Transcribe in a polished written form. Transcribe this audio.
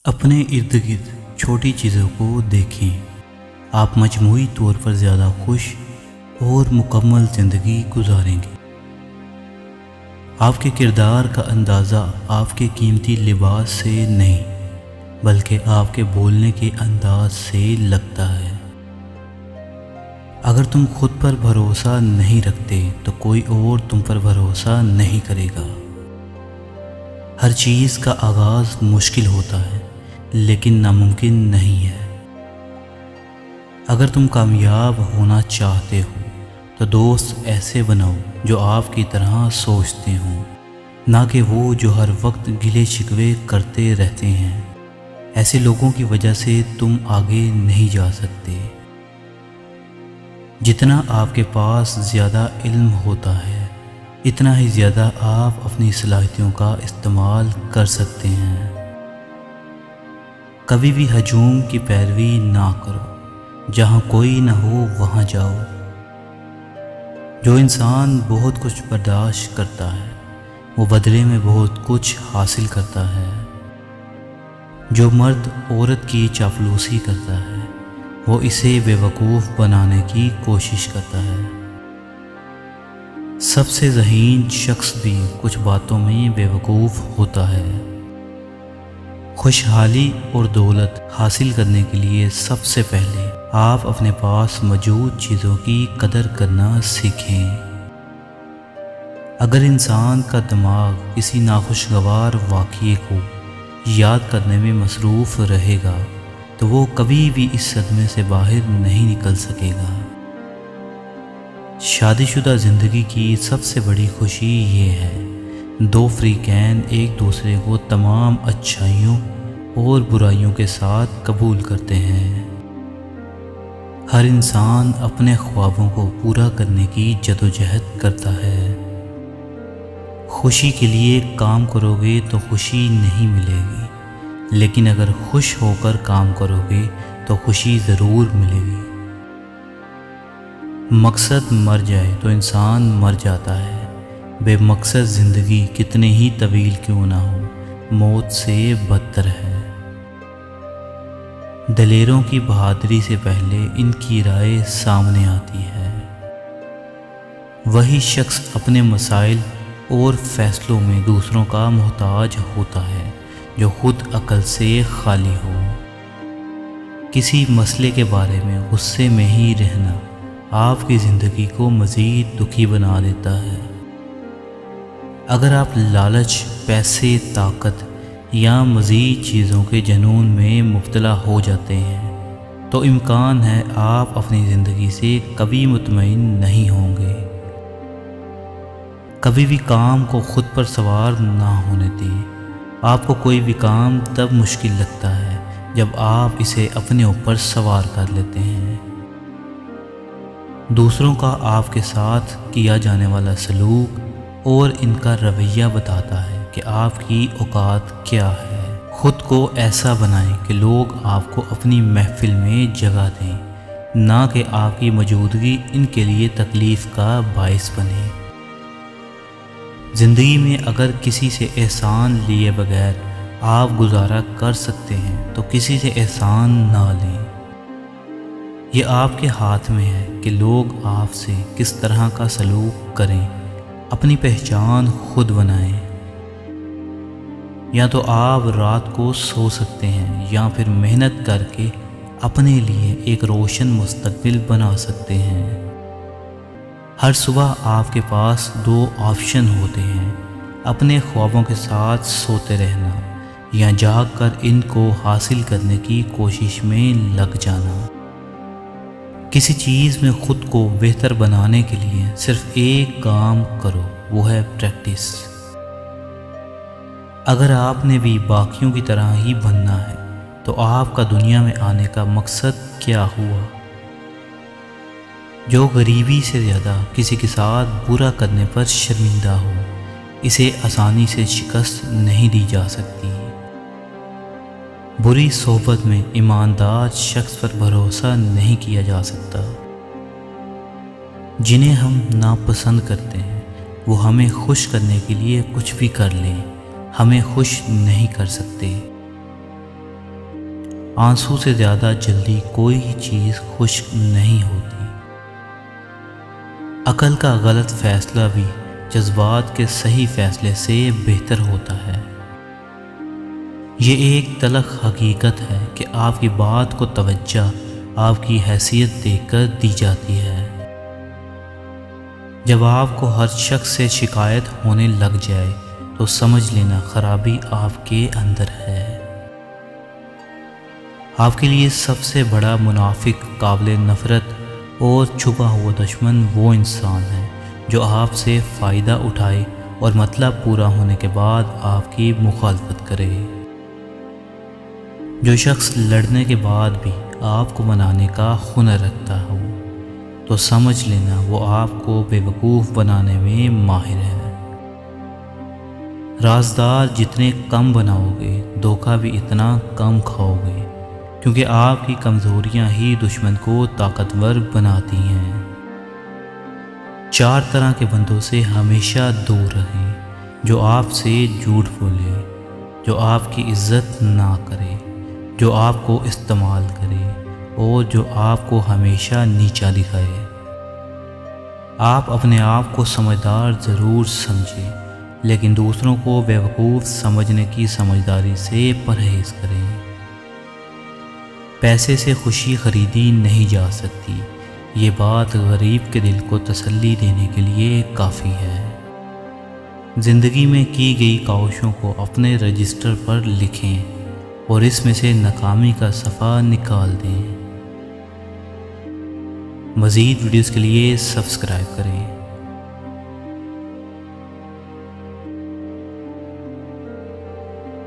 اپنے ارد گرد چھوٹی چیزوں کو دیکھیں، آپ مجموعی طور پر زیادہ خوش اور مکمل زندگی گزاریں گے۔ آپ کے کردار کا اندازہ آپ کے قیمتی لباس سے نہیں بلکہ آپ کے بولنے کے انداز سے لگتا ہے۔ اگر تم خود پر بھروسہ نہیں رکھتے تو کوئی اور تم پر بھروسہ نہیں کرے گا۔ ہر چیز کا آغاز مشکل ہوتا ہے لیکن ناممکن نہیں ہے۔ اگر تم کامیاب ہونا چاہتے ہو تو دوست ایسے بناؤ جو آپ کی طرح سوچتے ہوں، نہ کہ وہ جو ہر وقت گلے شکوے کرتے رہتے ہیں۔ ایسے لوگوں کی وجہ سے تم آگے نہیں جا سکتے۔ جتنا آپ کے پاس زیادہ علم ہوتا ہے اتنا ہی زیادہ آپ اپنی صلاحیتوں کا استعمال کر سکتے ہیں۔ کبھی بھی ہجوم کی پیروی نہ کرو، جہاں کوئی نہ ہو وہاں جاؤ۔ جو انسان بہت کچھ برداشت کرتا ہے وہ بدلے میں بہت کچھ حاصل کرتا ہے۔ جو مرد عورت کی چاپلوسی کرتا ہے وہ اسے بے وقوف بنانے کی کوشش کرتا ہے۔ سب سے ذہین شخص بھی کچھ باتوں میں بے وقوف ہوتا ہے۔ خوشحالی اور دولت حاصل کرنے کے لیے سب سے پہلے آپ اپنے پاس موجود چیزوں کی قدر کرنا سیکھیں۔ اگر انسان کا دماغ کسی ناخوشگوار واقعے کو یاد کرنے میں مصروف رہے گا تو وہ کبھی بھی اس صدمے سے باہر نہیں نکل سکے گا۔ شادی شدہ زندگی کی سب سے بڑی خوشی یہ ہے، دو فریقین ایک دوسرے کو تمام اچھائیوں اور برائیوں کے ساتھ قبول کرتے ہیں۔ ہر انسان اپنے خوابوں کو پورا کرنے کی جدوجہد کرتا ہے۔ خوشی کے لیے کام کرو گے تو خوشی نہیں ملے گی، لیکن اگر خوش ہو کر کام کرو گے تو خوشی ضرور ملے گی۔ مقصد مر جائے تو انسان مر جاتا ہے، بے مقصد زندگی کتنے ہی طویل کیوں نہ ہو موت سے بدتر ہے۔ دلیروں کی بہادری سے پہلے ان کی رائے سامنے آتی ہے۔ وہی شخص اپنے مسائل اور فیصلوں میں دوسروں کا محتاج ہوتا ہے جو خود عقل سے خالی ہو۔ کسی مسئلے کے بارے میں غصے میں ہی رہنا آپ کی زندگی کو مزید دکھی بنا دیتا ہے۔ اگر آپ لالچ، پیسے، طاقت یا مزید چیزوں کے جنون میں مبتلا ہو جاتے ہیں تو امکان ہے آپ اپنی زندگی سے کبھی مطمئن نہیں ہوں گے۔ کبھی بھی کام کو خود پر سوار نہ ہونے دیں۔ آپ کو کوئی بھی کام تب مشکل لگتا ہے جب آپ اسے اپنے اوپر سوار کر لیتے ہیں۔ دوسروں کا آپ کے ساتھ کیا جانے والا سلوک اور ان کا رویہ بتاتا ہے کہ آپ کی اوقات کیا ہے۔ خود کو ایسا بنائیں کہ لوگ آپ کو اپنی محفل میں جگہ دیں، نہ کہ آپ کی موجودگی ان کے لیے تکلیف کا باعث بنے۔ زندگی میں اگر کسی سے احسان لیے بغیر آپ گزارا کر سکتے ہیں تو کسی سے احسان نہ لیں۔ یہ آپ کے ہاتھ میں ہے کہ لوگ آپ سے کس طرح کا سلوک کریں۔ اپنی پہچان خود بنائیں۔ یا تو آپ رات کو سو سکتے ہیں یا پھر محنت کر کے اپنے لیے ایک روشن مستقبل بنا سکتے ہیں۔ ہر صبح آپ کے پاس دو آپشن ہوتے ہیں، اپنے خوابوں کے ساتھ سوتے رہنا یا جاگ کر ان کو حاصل کرنے کی کوشش میں لگ جانا۔ کسی چیز میں خود کو بہتر بنانے کے لیے صرف ایک کام کرو، وہ ہے پریکٹس۔ اگر آپ نے بھی باقیوں کی طرح ہی بننا ہے تو آپ کا دنیا میں آنے کا مقصد کیا ہوا؟ جو غریبی سے زیادہ کسی کے ساتھ برا کرنے پر شرمندہ ہو، اسے آسانی سے شکست نہیں دی جا سکتی۔ بری صحبت میں ایماندار شخص پر بھروسہ نہیں کیا جا سکتا۔ جنہیں ہم ناپسند کرتے ہیں وہ ہمیں خوش کرنے کے لیے کچھ بھی کر لیں، ہمیں خوش نہیں کر سکتے۔ آنسو سے زیادہ جلدی کوئی چیز خشک نہیں ہوتی۔ عقل کا غلط فیصلہ بھی جذبات کے صحیح فیصلے سے بہتر ہوتا ہے۔ یہ ایک تلخ حقیقت ہے کہ آپ کی بات کو توجہ آپ کی حیثیت دیکھ کر دی جاتی ہے۔ جب آپ کو ہر شخص سے شکایت ہونے لگ جائے تو سمجھ لینا خرابی آپ کے اندر ہے۔ آپ کے لیے سب سے بڑا منافق، قابل نفرت اور چھپا ہوا دشمن وہ انسان ہے جو آپ سے فائدہ اٹھائے اور مطلب پورا ہونے کے بعد آپ کی مخالفت کرے۔ جو شخص لڑنے کے بعد بھی آپ کو منانے کا ہنر رکھتا ہو تو سمجھ لینا وہ آپ کو بے وقوف بنانے میں ماہر ہے۔ رازدار جتنے کم بناؤ گے دھوکہ بھی اتنا کم کھاؤ گے، کیونکہ آپ کی کمزوریاں ہی دشمن کو طاقتور بناتی ہیں۔ 4 طرح کے بندوں سے ہمیشہ دور رہیں: جو آپ سے جھوٹ بولے، جو آپ کی عزت نہ کرے، جو آپ کو استعمال کرے اور جو آپ کو ہمیشہ نیچا دکھائے۔ آپ اپنے آپ کو سمجھدار ضرور سمجھیں، لیکن دوسروں کو بیوقوف سمجھنے کی سمجھداری سے پرہیز کریں۔ پیسے سے خوشی خریدی نہیں جا سکتی، یہ بات غریب کے دل کو تسلی دینے کے لیے کافی ہے۔ زندگی میں کی گئی کاوشوں کو اپنے رجسٹر پر لکھیں اور اس میں سے ناکامی کا صفحہ نکال دیں۔ مزید ویڈیوز کے لیے سبسکرائب کریں۔